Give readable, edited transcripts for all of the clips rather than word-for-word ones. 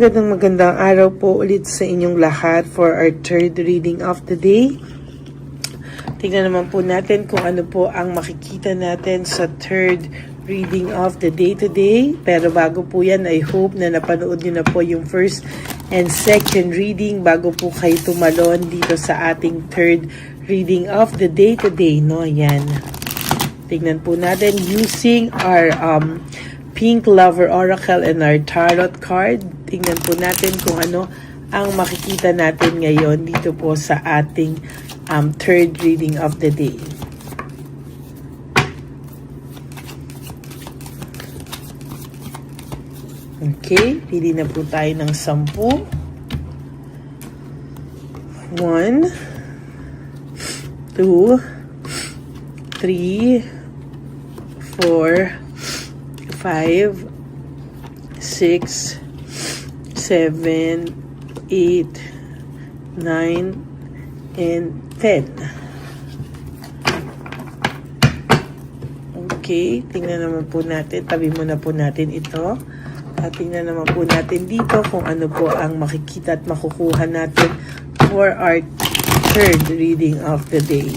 Magandang araw po ulit sa inyong lahat for our third reading of the day. Tingnan naman po natin kung ano po ang makikita natin sa third reading of the day today. Pero bago po yan, I hope na napanood nyo na po yung first and second reading bago po kayo tumalon dito sa ating third reading of the day today. No? Yan. Tingnan po natin using our Pink Lover Oracle and our Tarot card. Tingnan po natin kung ano ang makikita natin ngayon dito po sa ating third reading of the day. Okay, pili na po tayo ng 10. 1, 2, 3, 4, 5, 6, 7, 8, 9, and 10. Okay, tingnan naman po natin. Tabi muna po natin ito. At tingnan naman po natin dito kung ano po ang makikita at makukuha natin for our third reading of the day.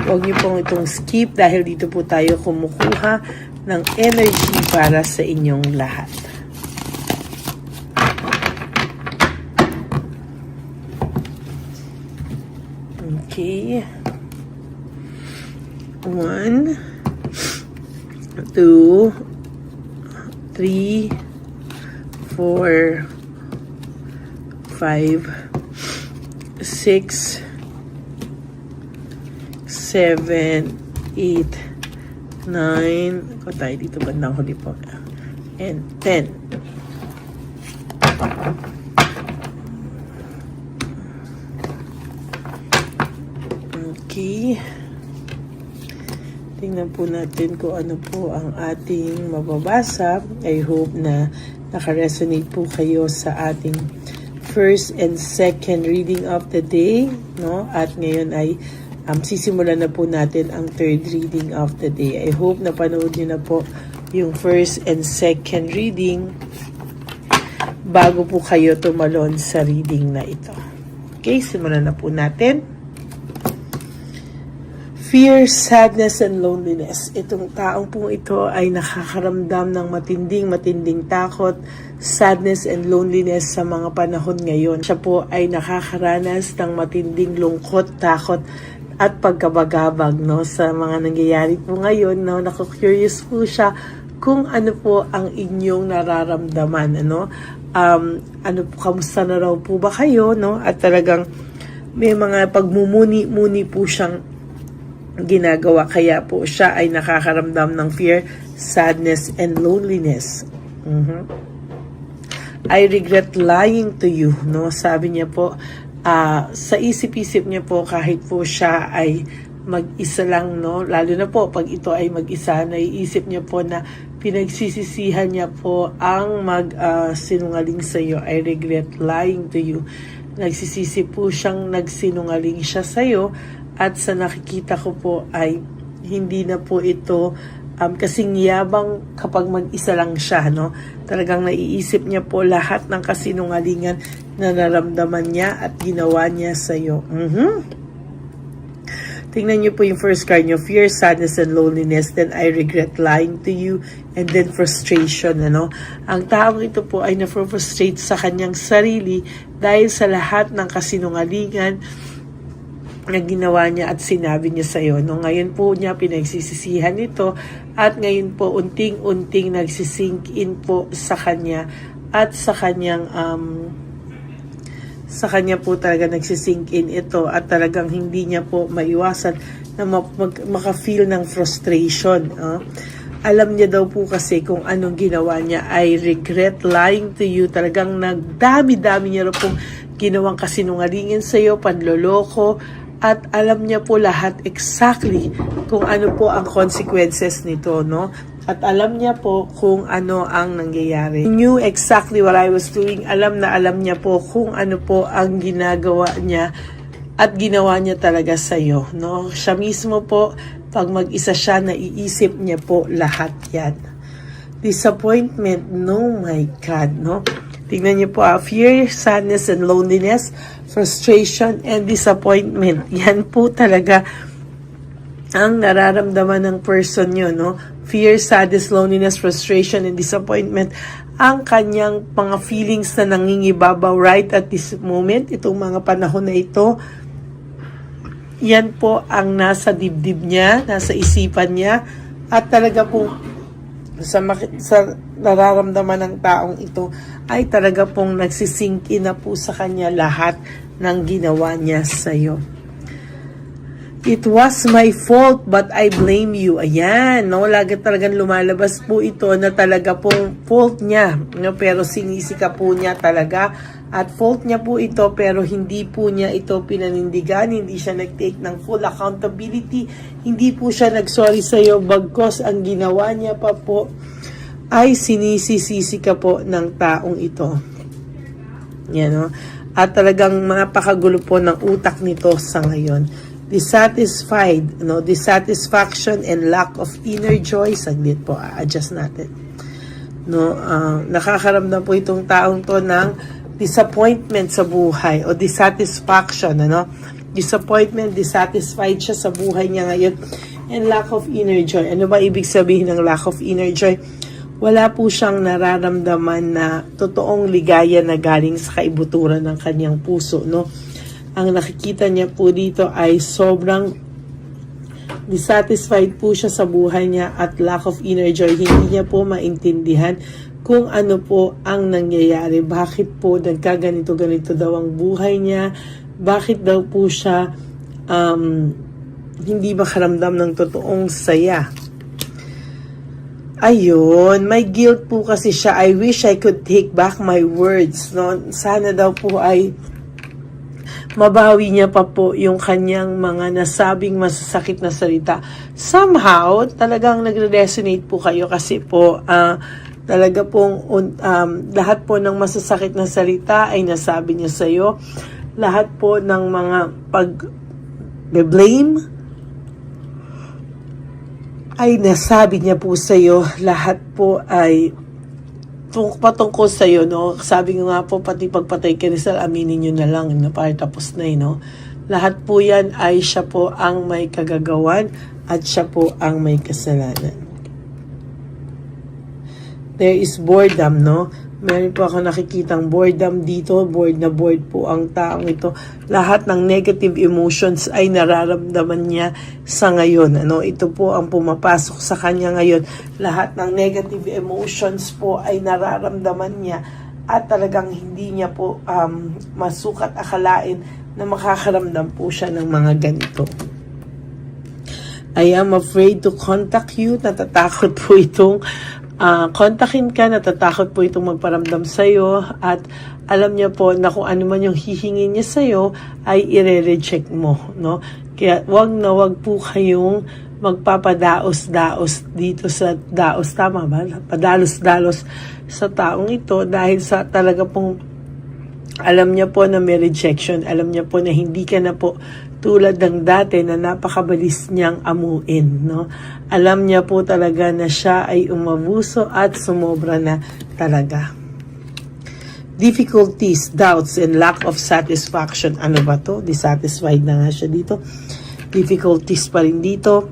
Huwag niyo pong itong skip dahil dito po tayo kumukuha ng energy para sa inyong lahat. Okay. 1, 2, 3, 4, 5, 6, 7, 8, 9, ako tayo dito bandang huli po, and 10. Okay. Tingnan po natin kung ano po ang ating mababasa. I hope na nakaresonate po kayo sa ating first and second reading of the day, no? At ngayon ay sisimulan na po natin ang third reading of the day. I hope na panood nyo na po yung first and second reading bago po kayo tumalon sa reading na ito. Okay, simulan na po natin. Fear, sadness, and loneliness. Itong taong po ito ay nakakaramdam ng matinding takot, sadness, and loneliness sa mga panahon ngayon. Siya po ay nakakaranas ng matinding lungkot, takot, at pagkabagabag, no, sa mga nangyayari po ngayon, no. Naku-curious po siya kung ano po ang inyong nararamdaman, ano. Kamusta na raw po ba kayo, no? At talagang may mga pagmumuni-muni po siyang ginagawa, kaya po siya ay nakakaramdam ng fear, sadness, and loneliness. I regret lying to you, no? Sabi niya po, sa isip-isip niya po, kahit po siya ay mag-isa lang, no, lalo na po pag ito ay mag-isa, naiisip niya po na pinagsisisihan niya po ang sinungaling sa iyo. I regret lying to you. Nagsisisi po siyang nagsinungaling siya sa iyo, at sa nakikita ko po ay hindi na po ito kasing yabang kapag mag-isa lang siya, no? Talagang naiisip niya po lahat ng kasinungalingan na naramdaman niya at ginawa niya sa iyo. Tingnan niyo po yung first card niyo, fear, sadness, and loneliness. Then I regret lying to you, and then frustration, ano? Ang taong ito po ay na-frustrate sa kanyang sarili dahil sa lahat ng kasinungalingan na ginawa niya at sinabi niya sa iyo, no? Ngayon po niya pinagsisisihan ito, at ngayon po unting-unting nagsisink in po sa kanya, at sa kanyang sa kanya po talaga nagsisink in ito, at talagang hindi niya po maiwasan na maka-feel ng frustration. Alam niya daw po kasi kung anong ginawa niya. I regret lying to you. Talagang nagdami-dami niya pong ginawang kasinungalingin sa iyo, panloloko, at alam niya po lahat exactly kung ano po ang consequences nito, no? At alam niya po kung ano ang nangyayari. He knew exactly what I was doing. Alam na alam niya po kung ano po ang ginagawa niya at ginawa niya talaga sa iyo, no? Siya mismo po Pag mag-isa siya, naiisip niya po lahat yan. Disappointment, no, my God, no? Tingnan niyo po, fear, sadness, and loneliness, frustration, and disappointment. Yan po talaga ang nararamdaman ng person nyo, no? Fear, sadness, loneliness, frustration, and disappointment. Ang kanyang mga feelings na nangingibabaw right at this moment, itong mga panahon na ito, yan po ang nasa dibdib niya, nasa isipan niya, at talaga po sa nararamdaman ng taong ito ay talaga pong nagsisingki na po sa kanya lahat ng ginawa niya sa iyo. It was my fault but I blame you. Ayan, no? Lagi talagang lumalabas po ito na talaga pong fault niya, no? Pero sinisika po niya talaga at fault niya po ito pero hindi po niya ito pinanindigan, hindi siya nag-take ng full accountability, hindi po siya nag-sorry sa iyo bagkos ang ginawa niya pa po ay sinisisi ka po ng taong ito. Yan, no? At talagang napakagulo po ng utak nito sa ngayon. Dissatisfied, no? Dissatisfaction and lack of inner joy. Saglit po, adjust natin. No, nakakaramdam po itong taong to ng disappointment sa buhay o dissatisfaction, ano? Disappointment, dissatisfied siya sa buhay niya ngayon and lack of inner joy. Ano ba ibig sabihin ng lack of inner joy? Wala po siyang nararamdaman na totoong ligaya na galing sa kaibuturan ng kanyang puso, no? Ang nakikita niya po dito ay sobrang dissatisfied po siya sa buhay niya at lack of inner joy. Hindi niya po maintindihan kung ano po ang nangyayari. Bakit po nagkaganito-ganito daw ang buhay niya? Bakit daw po siya hindi makaramdam ng totoong saya? Ayun, may guilt po kasi siya. I wish I could take back my words, no? Sana daw po ay mabawi niya pa po yung kanyang mga nasabing masasakit na salita. Somehow, talagang nagre-resonate po kayo kasi po talaga pong lahat po ng masasakit na salita ay nasabi niya sa iyo. Lahat po ng mga pag-blame ay nasabi niya po sa iyo. Lahat po ay patungkol sa iyo, no? Sabi ko nga po, pati pagpatay kay Rizal, aminin nyo na lang, no? Para tapos na, no? Lahat po yan ay siya po ang may kagagawan at siya po ang may kasalanan. There is boredom, no? Meron po ako nakikitang boredom dito. Bored na bored po ang taong ito. Lahat ng negative emotions ay nararamdaman niya sa ngayon. Ano? Ito po ang pumapasok sa kanya ngayon. Lahat ng negative emotions po ay nararamdaman niya at talagang hindi niya po masukat akalain na makakaramdam po siya ng mga ganito. I am afraid to contact you. Natatakot po itong kontakin ka, natatakot po itong magparamdam sa'yo at alam niya po na kung ano man yung hihingin niya sa'yo ay ire-reject mo, no? Kaya wag po kayong magpapadaos-daos dito sa daos, tama ba? Padalos-dalos sa taong ito dahil sa talaga pong alam niya po na may rejection, alam niya po na hindi ka na po tulad ng dati na napakabilis niyang amuin, no? Alam niya po talaga na siya ay umabuso at sumobra na talaga. Difficulties, doubts, and lack of satisfaction. Ano ba to? Dissatisfied na nga siya dito. Difficulties pa rin dito.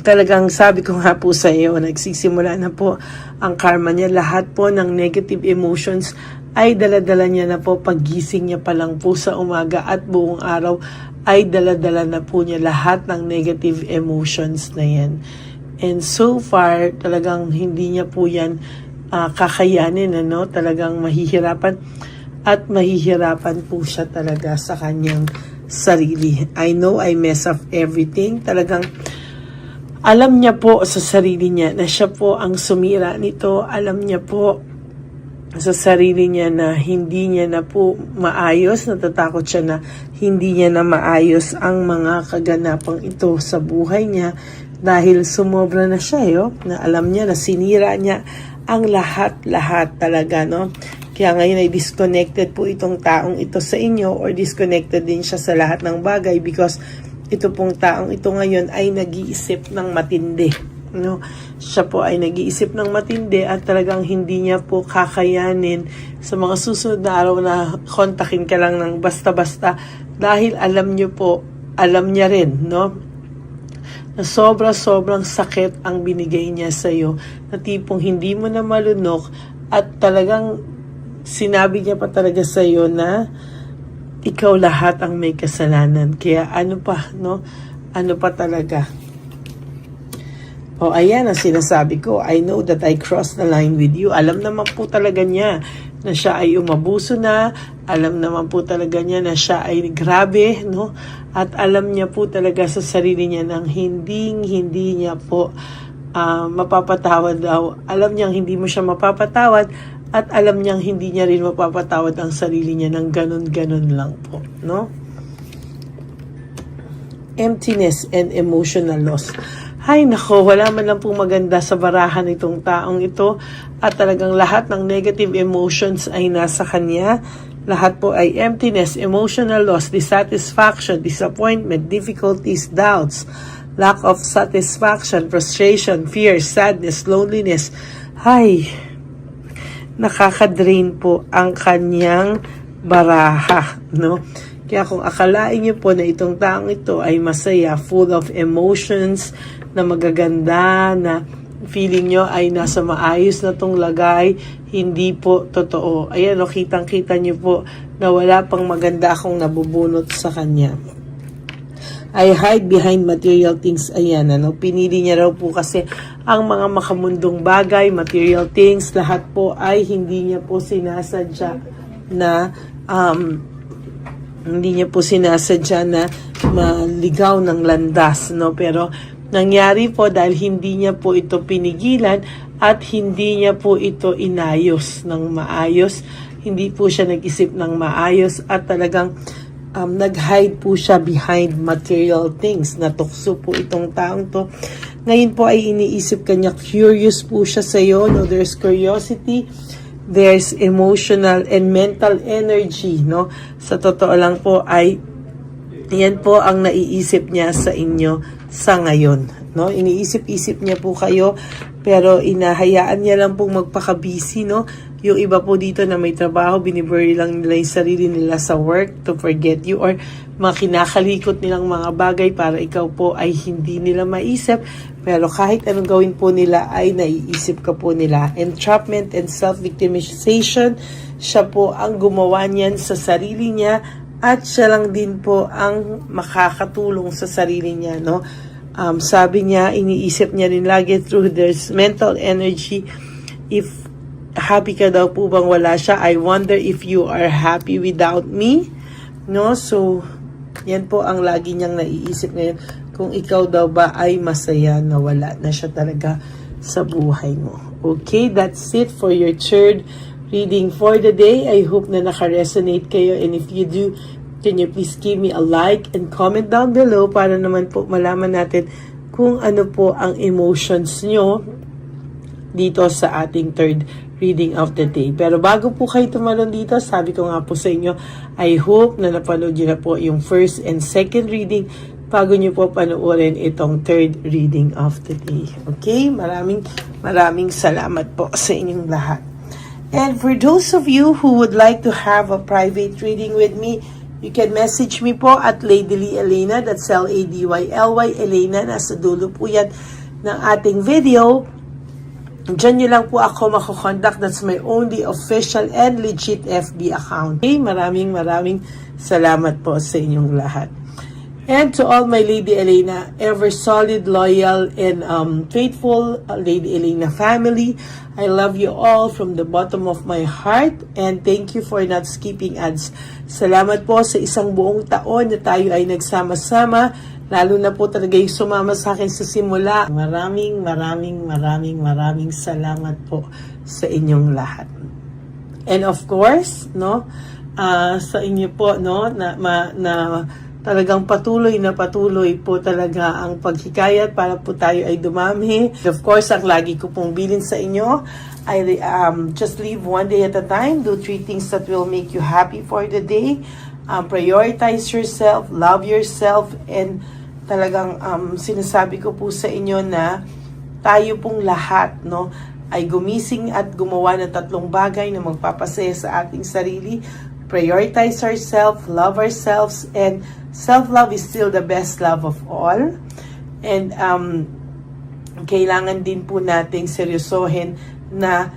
Talagang sabi ko nga po sa iyo, nagsisimula na po ang karma niya. Lahat po ng negative emotions ay daladala niya na po paggising niya pa lang po sa umaga at buong araw ay daladala na po niya lahat ng negative emotions na yan. And so far, talagang hindi niya po yan kakayanin, ano? Talagang mahihirapan at mahihirapan po siya talaga sa kanyang sarili. I know I mess up everything. Talagang alam niya po sa sarili niya na siya po ang sumira nito. Alam niya po sa sarili niya na hindi niya na po maayos, natatakot siya na hindi niya na maayos ang mga kaganapang ito sa buhay niya dahil sumobra na siya, na alam niya na sinira niya ang lahat-lahat talaga, no? Kaya ngayon ay disconnected po itong taong ito sa inyo or disconnected din siya sa lahat ng bagay because ito pong taong ito ngayon ay nag-iisip ng matindi. No? Siya po ay nag-iisip ng matindi at talagang hindi niya po kakayanin sa mga susunod na araw na kontakin ka lang ng basta-basta dahil alam niyo po, alam niya rin, no? Na sobrang sakit ang binigay niya sa iyo, na tipong hindi mo na malunok at talagang sinabi niya pa talaga sa iyo na ikaw lahat ang may kasalanan. Kaya ano pa, no? Ano pa talaga? O ayan ang sinasabi ko, I know that I crossed the line with you. Alam naman po talaga niya na siya ay umabuso na. Alam naman po talaga niya na siya ay grabe, no? At alam niya po talaga sa sarili niya nang hindi niya po mapapatawad daw. Alam niyang hindi mo siya mapapatawad at alam niyang hindi niya rin mapapatawad ang sarili niya ng ganun lang po, no? Emptiness and emotional loss. Hay nako, wala man lang pong maganda sa barahan itong taong ito at talagang lahat ng negative emotions ay nasa kanya. Lahat po ay emptiness, emotional loss, dissatisfaction, disappointment, difficulties, doubts, lack of satisfaction, frustration, fear, sadness, loneliness. Hay, nakaka-drain po ang kanyang baraha, no? Kaya kung akalain niyo po na itong taong ito ay masaya, full of emotions, na magaganda, na feeling nyo ay nasa maayos na tong lagay, hindi po totoo. Ayan, kitang-kita nyo po na wala pang maganda akong nabubunot sa kanya. I hide behind material things. Ayan, pinili niya raw po kasi ang mga makamundong bagay, material things, lahat po ay hindi niya po sinasadya na maligaw ng landas, no? Pero nangyari po dahil hindi niya po ito pinigilan at hindi niya po ito inayos ng maayos. Hindi po siya nag-isip ng maayos at talagang nag-hide po siya behind material things. Natukso po itong taong to. Ngayon po ay iniisip kanya, curious po siya sa iyo, no? There's curiosity, there's emotional and mental energy, no? Sa totoo lang po ay yan po ang naiisip niya sa inyo sa ngayon, no? Iniisip-isip niya po kayo pero inahayaan niya lang pong magpaka-busy, no? Yung iba po dito na may trabaho, binibury lang nila yung sarili nila sa work to forget you or mga kinakalikot nilang mga bagay para ikaw po ay hindi nila maisip, pero kahit anong gawin po nila ay naiisip ka po nila. Entrapment and self-victimization, siya po ang gumawa niyan sa sarili niya at siya lang din po ang makakatulong sa sarili niya, no? Sabi niya, iniisip niya rin lagi through this mental energy, if happy ka daw po bang wala siya, I wonder if you are happy without me, no? So yan po ang lagi niyang naiisip ngayon, kung ikaw daw ba ay masaya na wala na siya talaga sa buhay mo. Okay, that's it for your third reading for the day. I hope na naka-resonate kayo, and if you do, can you please give me a like and comment down below para naman po malaman natin kung ano po ang emotions nyo dito sa ating third reading of the day. Pero bago po kayo tumalon dito, sabi ko nga po sa inyo, I hope na napanood nyo na po yung first and second reading bago nyo po panoorin itong third reading of the day. Okay? Maraming salamat po sa inyong lahat. And for those of you who would like to have a private reading with me, you can message me po at Lady Lee Elena, that's L-A-D-Y-L-Y, Elena, nasa dulo po yan ng ating video. Diyan nyo lang po ako makukontak. That's my only official and legit FB account. Okay? Maraming salamat po sa inyong lahat. And to all my Lady Elena, ever solid, loyal, and faithful Lady Elena family, I love you all from the bottom of my heart, and thank you for not skipping ads. Salamat po sa isang buong taon na tayo ay nagsama-sama, lalo na po talaga yung sumama sa akin sa simula. Maraming salamat po sa inyong lahat. And of course, no, sa inyo po, no, na talagang patuloy po talaga ang paghikayat para po tayo ay dumami. Of course, ang lagi ko pong bilin sa inyo ay just live one day at a time. Do 3 things that will make you happy for the day. Prioritize yourself, love yourself, and talagang sinasabi ko po sa inyo na tayo pong lahat, no, ay gumising at gumawa ng 3 bagay na magpapasaya sa ating sarili. Prioritize ourselves, love ourselves, and self-love is still the best love of all. And kailangan din po nating seryosohin na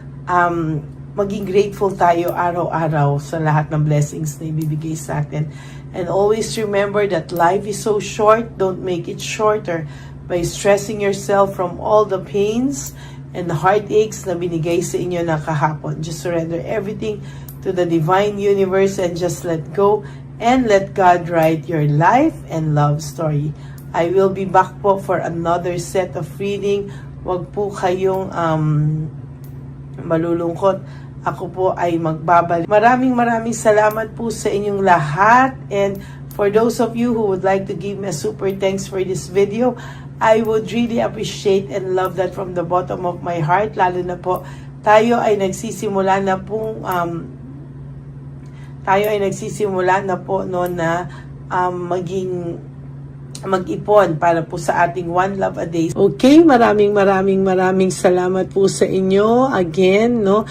maging grateful tayo araw-araw sa lahat ng blessings na ibibigay sa atin. And always remember that life is so short. Don't make it shorter by stressing yourself from all the pains and the heartaches na binigay sa inyo na kahapon. Just surrender everything to the divine universe and just let go and let God write your life and love story. I will be back po for another set of reading. Wag po kayong malulungkot. Ako po ay magbabalik. Maraming salamat po sa inyong lahat. And for those of you who would like to give me a super thanks for this video, I would really appreciate and love that from the bottom of my heart. Lalo na po, tayo ay nagsisimula na po no, na mag-ipon para po sa ating One Love a Day. Okay, maraming salamat po sa inyo. Again, no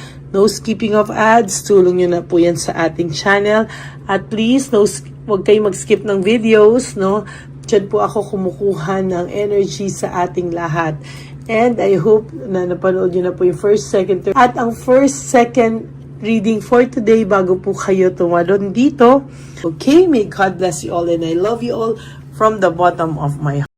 skipping of ads. Tulong nyo na po yan sa ating channel. At please, huwag kayong mag-skip ng videos, no. Diyan po ako kumukuha ng energy sa ating lahat. And I hope na napanood nyo na po yung first, second, third. At ang first, second reading for today bago po kayo tumalon dito. Okay, may God bless you all and I love you all from the bottom of my heart.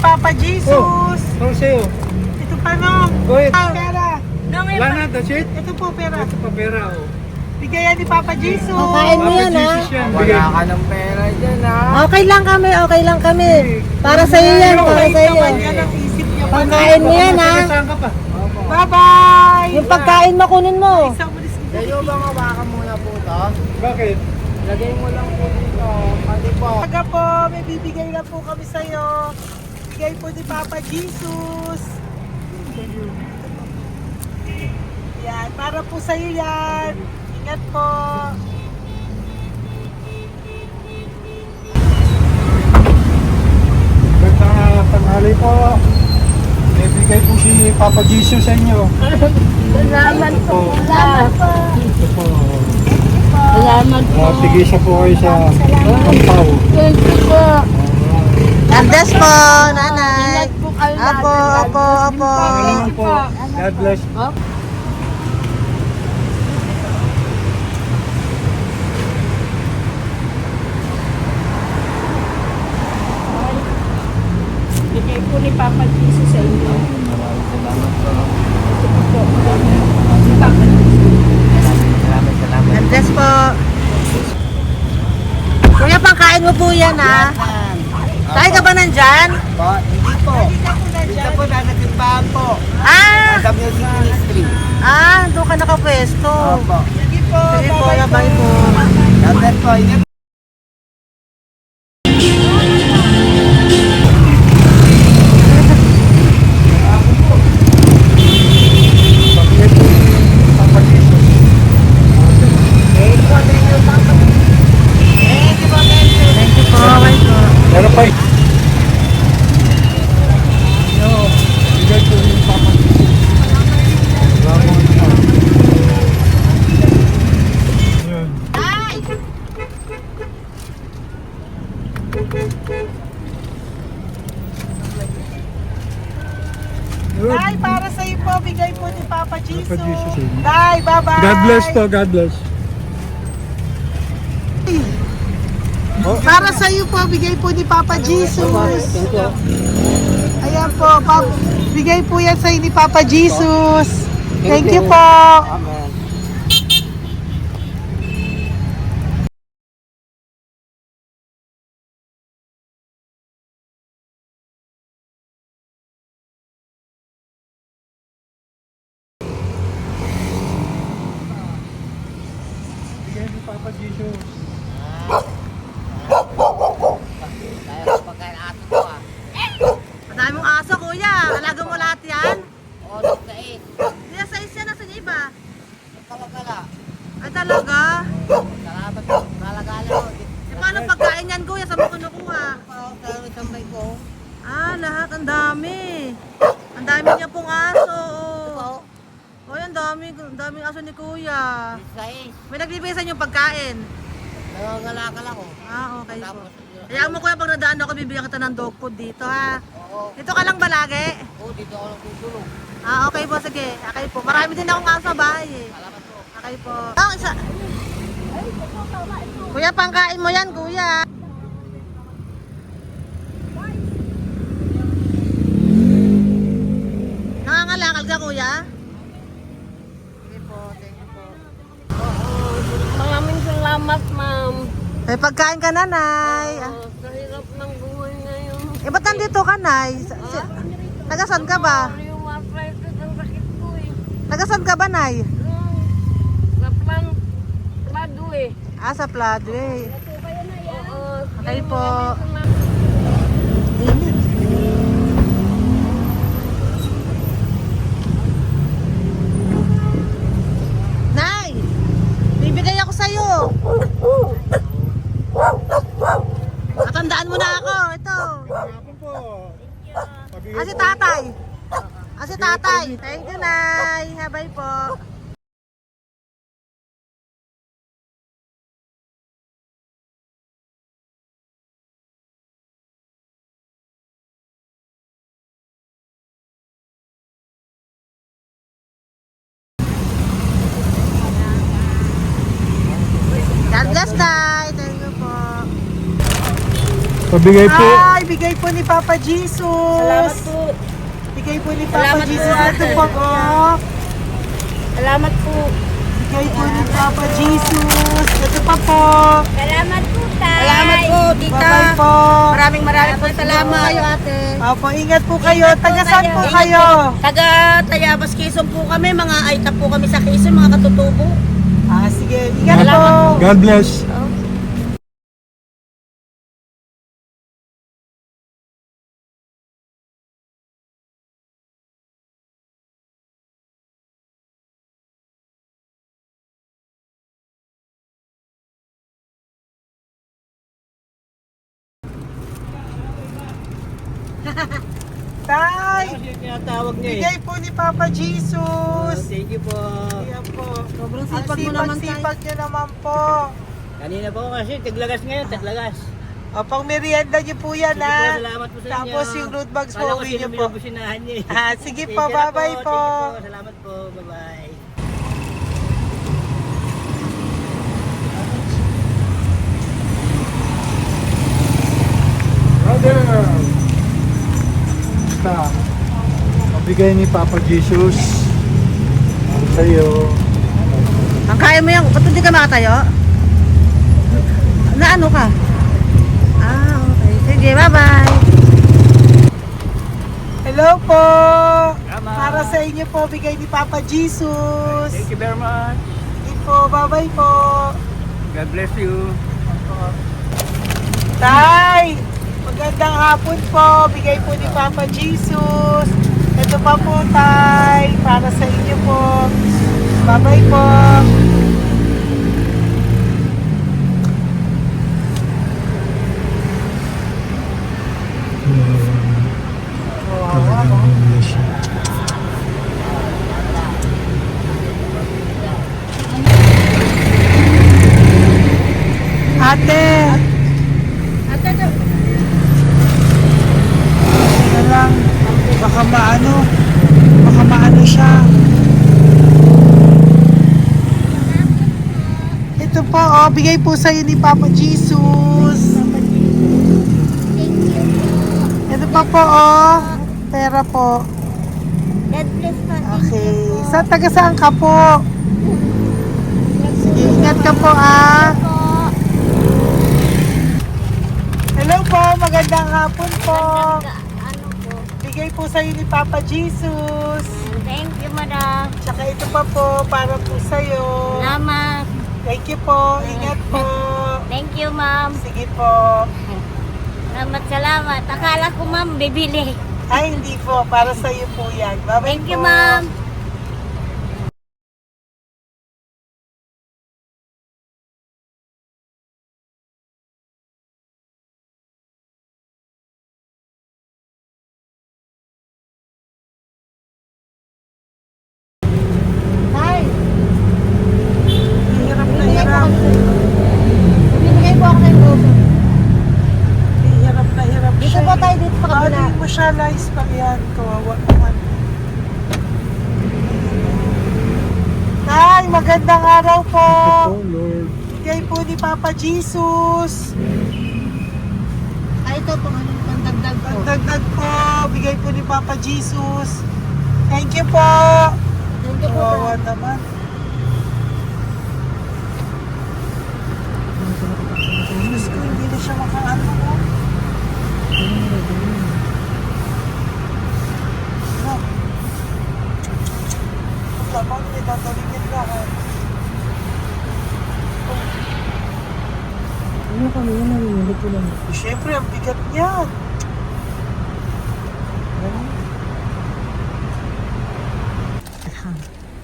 Papa Jesus! Oh, ano sa'yo? Ito pa no? Oh, ito. Pera! Wala na, that's it? Ito po pera. Ito pa pera, oh. Bigyan bigay yan ni Papa Jesus. Pakain mo yan, ha? Wala ka ng pera dyan, ha? Okay lang kami, okay lang kami. Para sa iyo yan, para sa iyo. Yan ang isip niya. Pagkain mo yan, ha? Bye-bye! Yung pagkain mo, kunin mo. Kayo bang hawakan muna po ito? Bakit? Lagay mo lang po dito. Pati po. Taga po, may bibigay lang po kami sa'yo. Bigay po ni Papa Jesus. Yan, para po sa'yo yan. Ingat po. Magandang tanghali po. May bigay po si Papa Jesus sa inyo. Salamat po. Salamat po. Ito po. Salamat po. Tigisa po kayo sa Pampaw. Thank you po. God bless po, nanay. Apo, apo, apo. Salamat po. God bless. Bigay po ni Papa Jesus sa inyo. Maraming salamat po. Si Papa Jesus. Salamat. God bless po. Kuya, pangkain mo po yan, ha? Tayo ka ba nandyan? Po, hindi po. Dito po nanatimbahan po. Ah! Sa Music Ministry. Ah, doon ka nakapwesto. Opo. Sige po, Sige po, bye-bye bye po. God bless po. Ingat. Bigay po si Papa Jesus. Thank you po, bye po. Meron pa eh. Bigay po si Papa Jesus. Yun. Yun. Bye, para sa'yo po. Bigay po ni Papa Jesus. Papa Jesus, eh. Bye, bye-bye. God bless po, God bless. Para sa iyo po, bigay po ni Papa Jesus. Ayan po, bigay po yan sa ni Papa Jesus. Thank you po. Amen. Bigay ni Papa Jesus. Kaya ko pagkain aso ko, ah. Madami mong aso, kuya. Alaga mo lahat yan? Oras na eh. Kaya sa isya, nasa niya iba? Kalagala. Ay, talaga? Salamat po. Kalagala ko. E, paano pagkain yan, kuya? Saan mo kinukuha? Sa isang bay ko. Ah, lahat. Ang dami. Ang dami niya pong aso. Oy, ang daming aso ni kuya. Sais. May nagbibigay sa inyo pagkain. Nangangalakal ako. Ah, okay po. Tapos, Kaya mo kuya, pag nadaan ako, bibigyan kita ng dog food dito, ha? oo. Dito ka lang ba lagi? Dito ako nagtutulog. Ah, okay po, sige. Okay po. Marami din akong aso sa bahay, eh. Salamat po. Okay po. Oh, isa. Kuya, pangkain mo yan, kuya. Nangangalakal ka, kuya? Sige po, thank you po. Maraming salamat, ma'am. May pagkain ka, nanay. Sa hirap ng buhay ngayon. Eh, ba't nandito ka, nay? Tagasan ka ba? Yung arthritis ang sakit ko eh. Tagasan ka ba, nay? Sa plado eh. Ah, sa Pladway. Oo. Okay po. Nay! Bibigay ako sa'yo. Matandaan mo na ako. Ito. Hapon po. Ah, si tatay. Ah, si tatay. Thank you, Nay. Habay po. God bless, Nay. Thank you po. Pabigay po. Ay, bigay po ni Papa Jesus. Salamat po. Bigay po ni Papa Salamat po, Jesus. ate. Ito po, oh. Salamat po. Bigay po ni Papa Jesus. Ito pa po. Salamat po, tay. Salamat po, tita. Bye-bye po. Maraming po salamat. Kayo, ate. Opo, ingat po kayo. Taga saan po Ingat kayo? po. Taga Tayabas, Quezon po kami. Mga aita po kami sa Quezon, mga katutubo. Sige. Ingat po. Salamat God bless. Tay, Tinatawag niya bigay po ni Papa Jesus. Thank you po. Ayan po. Sobrang Ang sipag mo naman, tay. sipag niyo naman po. Kanina po kasi taglagas ngayon, taglagas. O, pang merienda niyo po yan, Sige po, ha? salamat po sa inyo. Tapos yung road bags po, Kala ko uwi sino niyo po. binubusinahan niyo eh. Sige Sige po, na bye-bye po. Sige po, salamat po. Bye-bye. Brother! Basta, mabigay ni Papa Jesus ang sa'yo. Ang kaya mo yan, ba't hindi ka makatayo? Na ano ka? Okay. Sige, bye-bye. Hello po. Tama. Para sa inyo po, bigay ni Papa Jesus. Thank you very much. Sige po, bye-bye po. God bless you. Tay, magandang hapon po. Bigay po ni Papa Jesus. Ito pa po, Tay. Para sa inyo po. Bye-bye po. Ate. Teka lang. Baka maano siya. Ito po, bigay po sa'yo ni Papa Jesus. Ito pa po, pera po. God bless po. Okay. Taga saan ka po? Sige, ingat ka po, Hello po, magandang hapon po. Ano po? Bigay po sa'yo ni Papa Jesus. Thank you, madam. Tsaka ito pa po, para po sa'yo. Salamat. Thank you po, ingat po. Thank you, ma'am. Sige po. Salamat. Akala ko, ma'am, bibili. Ay, hindi po, para sa'yo po yan. Bye-bye Thank you, po. ma'am. Hirap na hirap. Bibigay po ako ng grupo. Hirap na hirap Dito siya. po tayo, dito pa kabila. Hindi mo siya lies pa yan. Kawawa naman. Tay, magandang araw po. Oh Lord. Bigay po ni Papa Jesus. Ay, ito po, ano, pangdagdag po. Dagdag po. Bigay po ni Papa Jesus. Thank you po. Thank you po. Kawawa naman. Diyos ko, hindi na siya makaano ko. Ano? Tama, hindi tatalingin lahat. Ano kami yun, narinig ko lang. Siyempre, ang bigat niyan.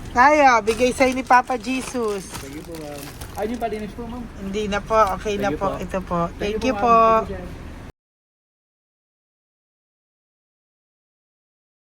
Kaya, bigay sa'yo ni Papa Jesus. Sige po, ma'am. Ayun yung palinis po, ma'am. Hindi na po, okay na Thank you po. po. Ito po. Thank you ma'am. po. Thank you, sir.